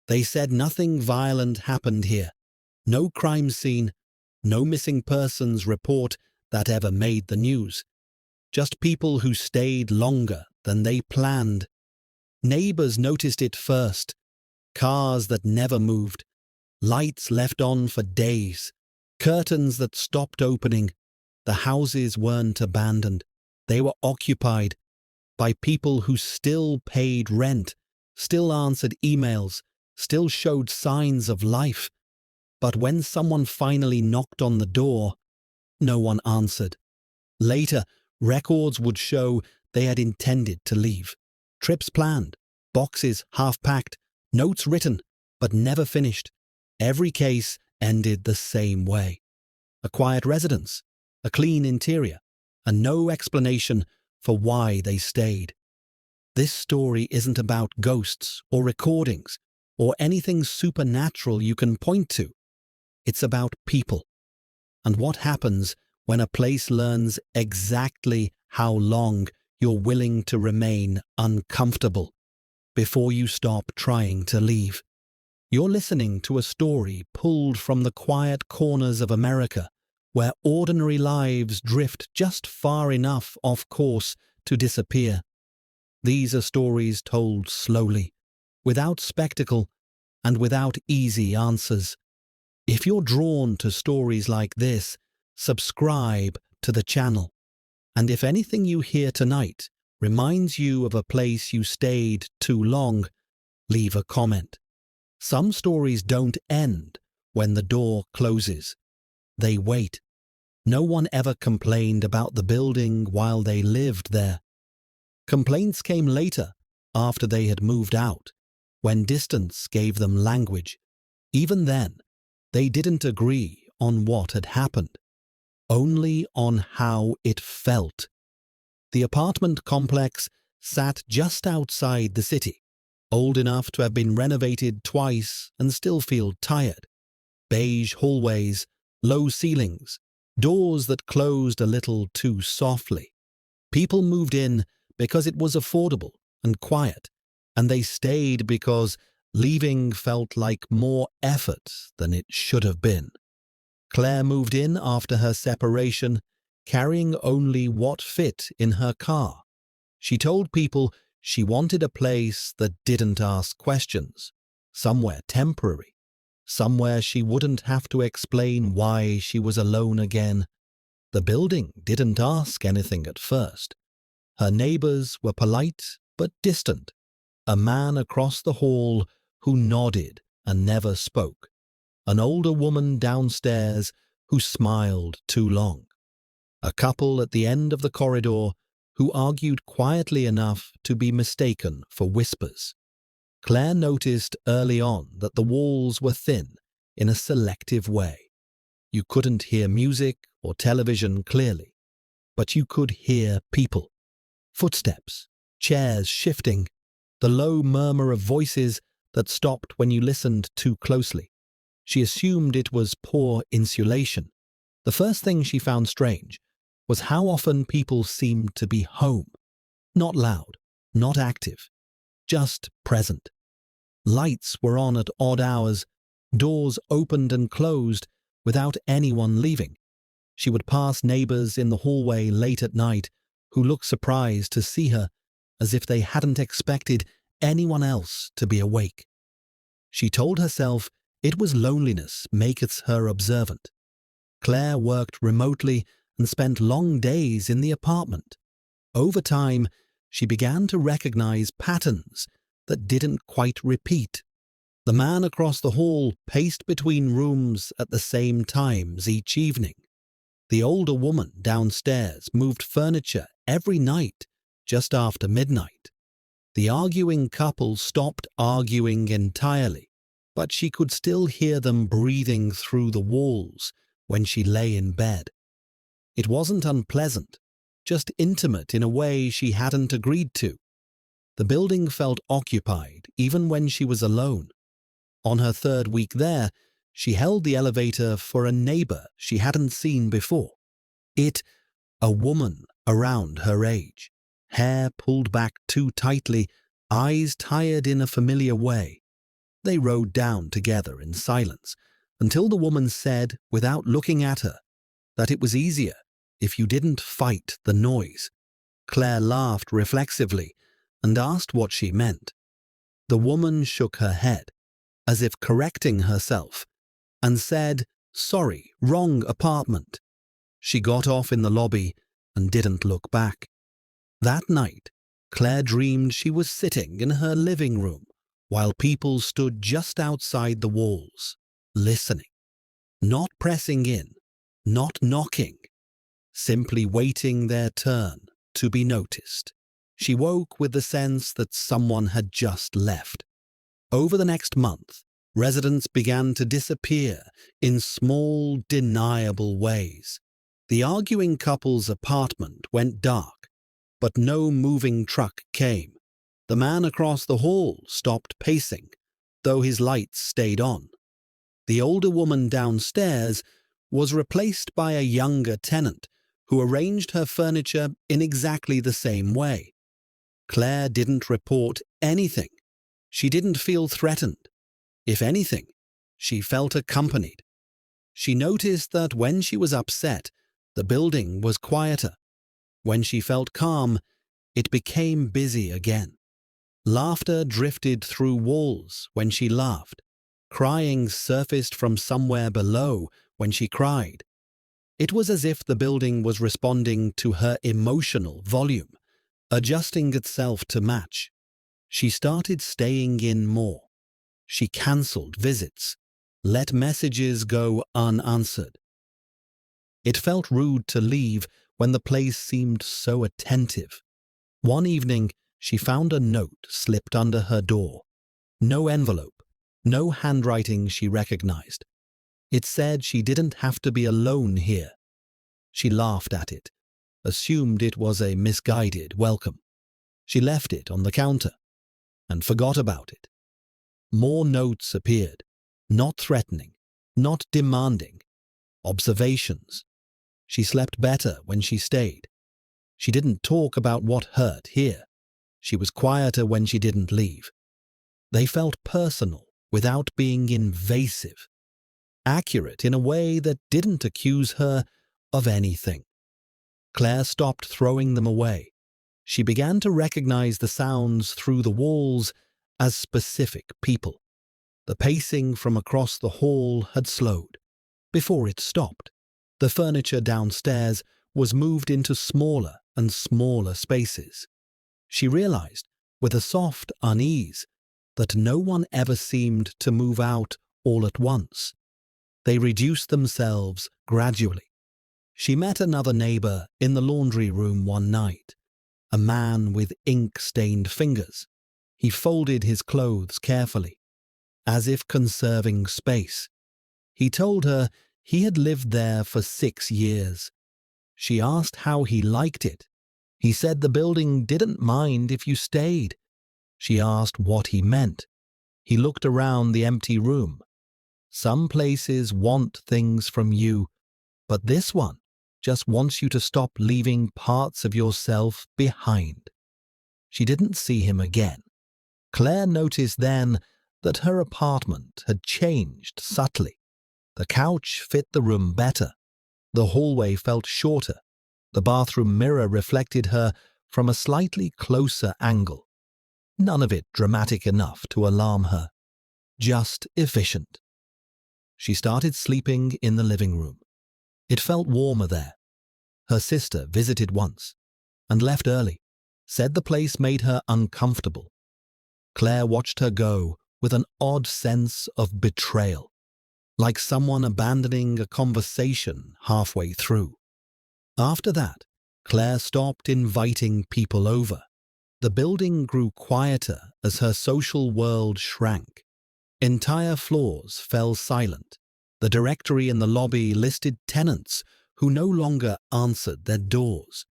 They said nothing violent happened here. No crime scene, no missing persons report that ever made the news. Just people who stayed longer than they planned. Neighbors noticed it first. Cars that never moved. Lights left on for days. Curtains that stopped opening. The houses weren't abandoned. They were occupied by people who still paid rent, still answered emails, still showed signs of life. But when someone finally knocked on the door, no one answered. Later, records would show they had intended to leave. Trips planned, boxes half-packed, notes written, but never finished. Every case ended the same way. A quiet residence, a clean interior, and no explanation for why they stayed. This story isn't about ghosts or recordings or anything supernatural you can point to. It's about people and what happens when a place learns exactly how long you're willing to remain uncomfortable before you stop trying to leave. You're listening to a story pulled from the quiet corners of America, where ordinary lives drift just far enough off course to disappear. These are stories told slowly, without spectacle, and without easy answers. If you're drawn to stories like this, subscribe to the channel. And if anything you hear tonight reminds you of a place you stayed too long, leave a comment. Some stories don't end when the door closes. They wait. No one ever complained about the building while they lived there. Complaints came later, after they had moved out, when distance gave them language. Even then, they didn't agree on what had happened, only on how it felt. The apartment complex sat just outside the city, old enough to have been renovated twice and still feel tired. Beige hallways, low ceilings, doors that closed a little too softly. People moved in because it was affordable and quiet, and they stayed because leaving felt like more effort than it should have been. Claire moved in after her separation, carrying only what fit in her car. She told people she wanted a place that didn't ask questions, somewhere temporary, somewhere she wouldn't have to explain why she was alone again. The building didn't ask anything at first. Her neighbors were polite but distant. A man across the hall who nodded and never spoke. An older woman downstairs who smiled too long. A couple at the end of the corridor who argued quietly enough to be mistaken for whispers. Claire noticed early on that the walls were thin in a selective way. You couldn't hear music or television clearly, but you could hear people. Footsteps, chairs shifting, the low murmur of voices that stopped when you listened too closely. She assumed it was poor insulation. The first thing she found strange was how often people seemed to be home. Not loud, not active, just present. Lights were on at odd hours, doors opened and closed without anyone leaving. She would pass neighbors in the hallway late at night who looked surprised to see her, as if they hadn't expected anyone else to be awake. She told herself it was loneliness maketh her observant. Claire worked remotely and spent long days in the apartment. Over time, she began to recognize patterns that didn't quite repeat. The man across the hall paced between rooms at the same times each evening. The older woman downstairs moved furniture every night just after midnight. The arguing couple stopped arguing entirely, but she could still hear them breathing through the walls when she lay in bed. It wasn't unpleasant, just intimate in a way she hadn't agreed to. The building felt occupied even when she was alone. On her third week there, she held the elevator for a neighbor she hadn't seen before. A woman around her age, hair pulled back too tightly, eyes tired in a familiar way. They rode down together in silence until the woman said, without looking at her, that it was easier if you didn't fight the noise. Claire laughed reflexively and asked what she meant. The woman shook her head, as if correcting herself, and said, "Sorry, wrong apartment." She got off in the lobby and didn't look back. That night, Claire dreamed she was sitting in her living room while people stood just outside the walls, listening, not pressing in, not knocking, simply waiting their turn to be noticed. She woke with the sense that someone had just left. Over the next month, residents began to disappear in small, deniable ways. The arguing couple's apartment went dark, but no moving truck came. The man across the hall stopped pacing, though his lights stayed on. The older woman downstairs was replaced by a younger tenant who arranged her furniture in exactly the same way. Claire didn't report anything. She didn't feel threatened. If anything, she felt accompanied. She noticed that when she was upset, the building was quieter. When she felt calm, it became busy again. Laughter drifted through walls when she laughed. Crying surfaced from somewhere below when she cried. It was as if the building was responding to her emotional volume, adjusting itself to match. She started staying in more. She cancelled visits, let messages go unanswered. It felt rude to leave when the place seemed so attentive. One evening, she found a note slipped under her door. No envelope, no handwriting she recognized. It said she didn't have to be alone here. She laughed at it, assumed it was a misguided welcome. She left it on the counter and forgot about it. More notes appeared, not threatening, not demanding, observations. She slept better when she stayed. She didn't talk about what hurt here. She was quieter when she didn't leave. They felt personal without being invasive, accurate in a way that didn't accuse her of anything. Claire stopped throwing them away. She began to recognize the sounds through the walls as specific people. The pacing from across the hall had slowed. Before it stopped, the furniture downstairs was moved into smaller and smaller spaces. She realized, with a soft unease, that no one ever seemed to move out all at once. They reduced themselves gradually. She met another neighbor in the laundry room one night, a man with ink-stained fingers. He folded his clothes carefully, as if conserving space. He told her he had lived there for 6 years. She asked how he liked it. He said the building didn't mind if you stayed. She asked what he meant. He looked around the empty room. Some places want things from you, but this one just wants you to stop leaving parts of yourself behind. She didn't see him again. Claire noticed then that her apartment had changed subtly. The couch fit the room better. The hallway felt shorter. The bathroom mirror reflected her from a slightly closer angle. None of it dramatic enough to alarm her. Just efficient. She started sleeping in the living room. It felt warmer there. Her sister visited once and left early, said the place made her uncomfortable. Claire watched her go with an odd sense of betrayal, like someone abandoning a conversation halfway through. After that, Claire stopped inviting people over. The building grew quieter as her social world shrank. Entire floors fell silent. The directory in the lobby listed tenants who no longer answered their doors.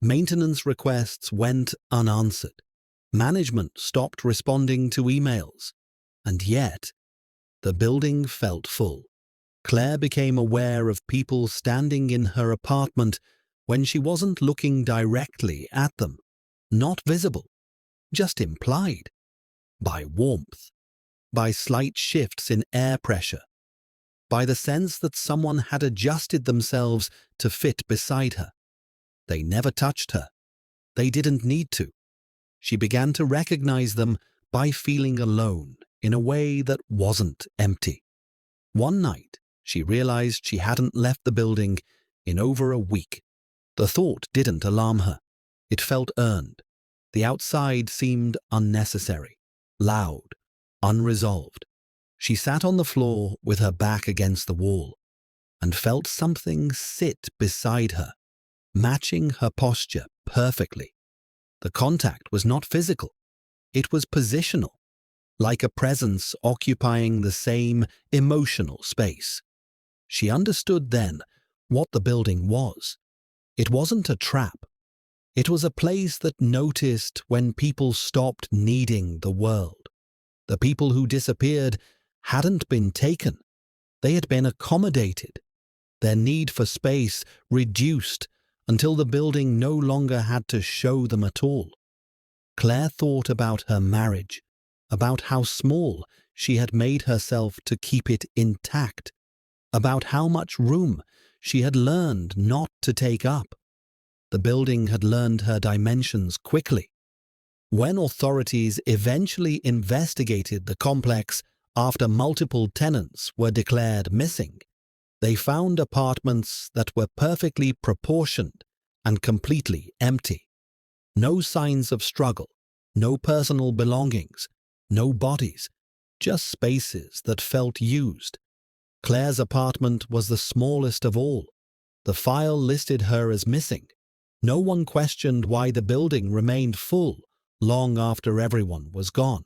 Maintenance requests went unanswered. Management stopped responding to emails. And yet, the building felt full. Claire became aware of people standing in her apartment when she wasn't looking directly at them. Not visible, just implied, by warmth. by slight shifts in air pressure, by the sense that someone had adjusted themselves to fit beside her. They never touched her. They didn't need to. She began to recognize them by feeling alone in a way that wasn't empty. One night, she realized she hadn't left the building in over a week. The thought didn't alarm her. It felt earned. The outside seemed unnecessary, loud, unresolved. She sat on the floor with her back against the wall and felt something sit beside her, matching her posture perfectly. The contact was not physical. It was positional, like a presence occupying the same emotional space. She understood then what the building was. It wasn't a trap. It was a place that noticed when people stopped needing the world. The people who disappeared hadn't been taken. They had been accommodated. Their need for space reduced until the building no longer had to show them at all. Claire thought about her marriage, about how small she had made herself to keep it intact, about how much room she had learned not to take up. The building had learned her dimensions quickly. When authorities eventually investigated the complex after multiple tenants were declared missing, they found apartments that were perfectly proportioned and completely empty. No signs of struggle, no personal belongings, no bodies, just spaces that felt used. Claire's apartment was the smallest of all. The file listed her as missing. No one questioned why the building remained full long after everyone was gone.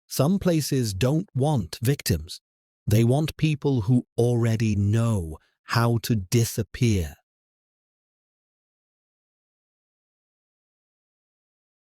Some places don't want victims. They want people who already know how to disappear.